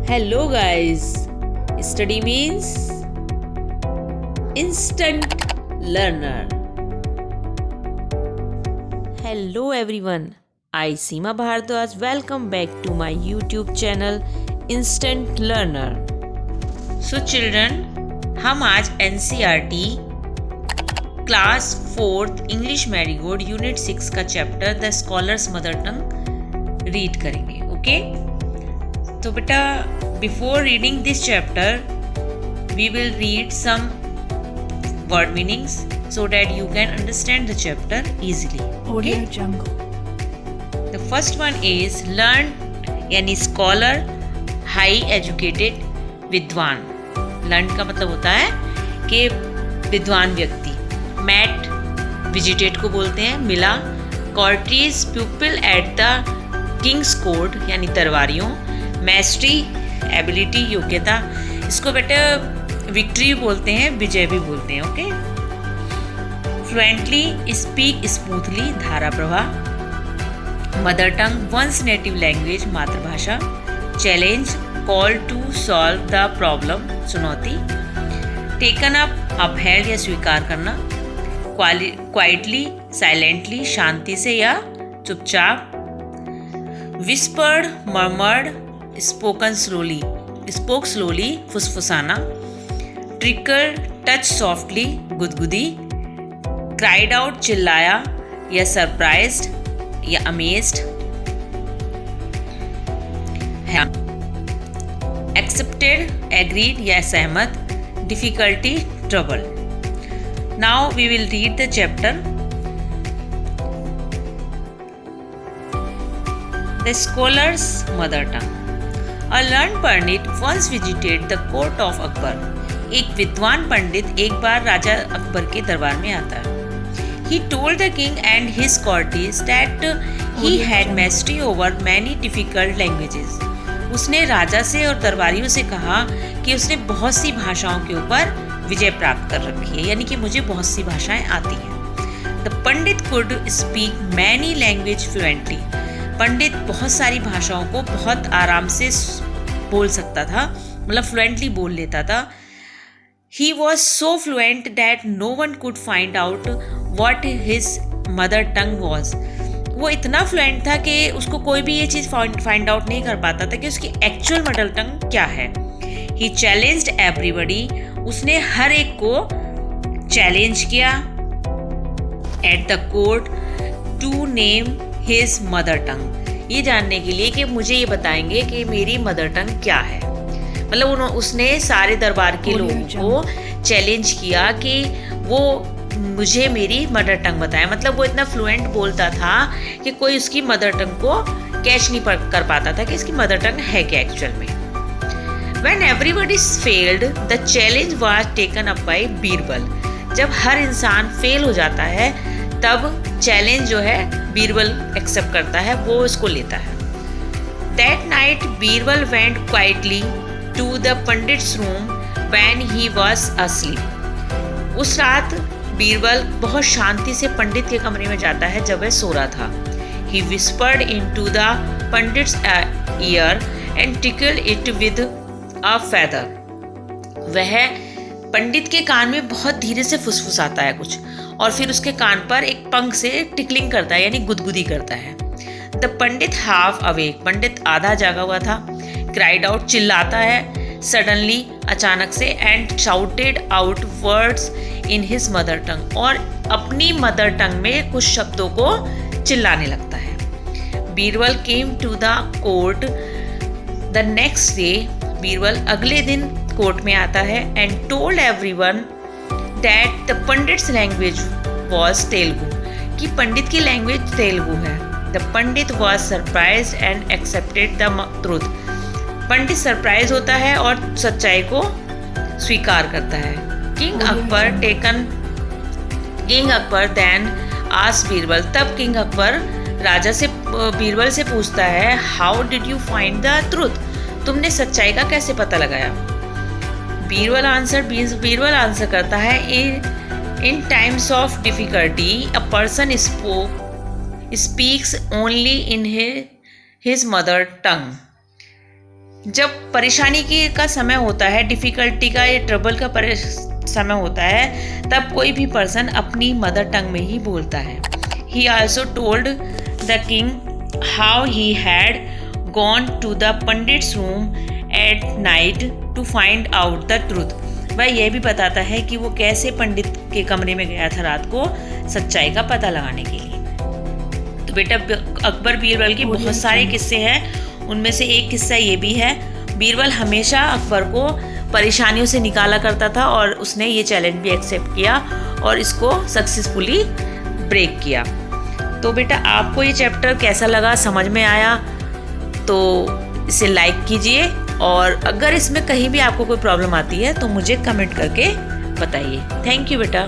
Hello guys, study means instant learner. Hello everyone, I Seema Bhardwaj welcome back to my YouTube channel Instant Learner. So children, हम आज NCERT class 4th English Marigold unit 6 का chapter the scholar's mother tongue read करेंगे. Okay तो बेटा before reading this chapter we will read some word meanings so that you can understand the chapter easily. Okay? The first one is learn यानी scholar, high educated, विद्वान. learn का मतलब होता है कि विद्वान व्यक्ति. met visited को बोलते हैं मिला. courteous pupil at the king's court यानी दरबारियों. mastery एबिलिटी योग्यता. इसको बेटा विक्ट्री बोलते हैं, विजय भी बोलते हैं. ओके फ्लुएंटली स्पीक स्मूथली धारा प्रवाह. Mother tongue once native language मातृभाषा. Challenge call to solve the problem चुनौती. टेकन अप अपहेल्ड या स्वीकार करना. क्वाइटली साइलेंटली शांति से या चुपचाप. Whispered murmured spoken slowly spoke slowly फुसफुसाना. ट्रिकल टच सॉफ्टली गुदगुदी. क्राइड आउट चिल्लाया या सरप्राइज्ड या अमेज्ड. एक्सेप्टेड एग्रीड या सहमत. Difficulty trouble. Now we will read the chapter. The scholar's mother tongue. A learned pandit once visited the court of Akbar. एक विद्वान पंडित एक बार राजा अकबर के दरबार में आता है. He told the king and his courtiers that he had mastery over many difficult languages. उसने राजा से और दरबारियों से कहा कि उसने बहुत सी भाषाओं के ऊपर विजय प्राप्त कर रखी है, यानी कि मुझे बहुत सी भाषाएं आती हैं. The Pandit could speak many languages fluently. पंडित बहुत सारी भाषाओं को बहुत आराम से बोल सकता था, मतलब फ्लुएंटली बोल लेता था. He was so fluent that no one could find out what his mother tongue was. वो इतना फ्लुएंट था कि उसको कोई भी ये चीज़ फाइंड आउट नहीं कर पाता था कि उसकी एक्चुअल मदर टंग क्या है. He challenged everybody. उसने हर एक को चैलेंज किया at the court to name his mother टंग. ये जानने के लिए कि मुझे ये बताएंगे कि मेरी मदर टंग क्या है. मतलब उसने सारे दरबार के लोगों को चैलेंज किया कि वो मुझे मेरी मदर टंग बताए. मतलब वो इतना फ्लुएंट बोलता था कि कोई उसकी मदर टंग को कैच नहीं कर पाता था कि इसकी मदर टंग है क्या एक्चुअल में. When everybody failed, the challenge was taken up by Birbal. जब हर इंसान फेल हो जाता है तब चैलेंज जो है बीरबल एक्सेप्ट करता है, वो इसको लेता है. That night Birbal went quietly to the pandits room when he was asleep. उस रात बीरबल बहुत शांति से पंडित के कमरे में जाता है जब वह सो रहा था. He whispered into the pandits ear and tickled it with a feather. वह पंडित के कान में बहुत धीरे से फुसफुसाता है कुछ और फिर उसके कान पर एक पंख से टिकलिंग करता है यानी गुदगुदी करता है. The pandit half awake. Pandit आधा जागा हुआ था. क्राइड आउट चिल्लाता है सडनली अचानक से. And shouted out words in his mother टंग. और अपनी मदर टंग में कुछ शब्दों को चिल्लाने लगता है. Birbal came to the court the next day. Birbal अगले दिन कोर्ट में आता है. And told everyone that the pandit's language was Telugu. कि पंडित की लैंग्वेज तेलुगु है. The pandit was surprise and accepted the truth. पंडित सरप्राइज होता है और सच्चाई को स्वीकार करता है. King Akbar then asked Birbal. तब किंग अकबर राजा से बीरबल से पूछता है how did you find the truth. तुमने सच्चाई का कैसे पता लगाया. बीरबल आंसर करता है in times of difficulty a person speaks only in his mother tongue. जब परेशानी की का समय होता है, डिफ़िकल्टी का या ट्रबल का समय होता है, तब कोई भी पर्सन अपनी मदर टंग में ही बोलता है। He also told the king how he had gone to the pandit's room at night to find out the truth. वह यह भी बताता है कि वो कैसे पंडित के कमरे में गया था रात को सच्चाई का पता लगाने के लिए। तो बेटा, अकबर बीरबल के बहुत सारे किस्से हैं, उनमें से एक किस्सा ये भी है। बीरबल हमेशा अकबर को परेशानियों से निकाला करता था और उसने ये चैलेंज भी एक्सेप्ट किया और इसको सक्सेसफुली ब्रेक किया। तो बेटा, आपको ये चैप्टर कैसा लगा, समझ में आया तो इसे लाइक कीजिए, और अगर इसमें कहीं भी आपको कोई प्रॉब्लम आती है तो मुझे कमेंट करके बताइए। थैंक यू बेटा।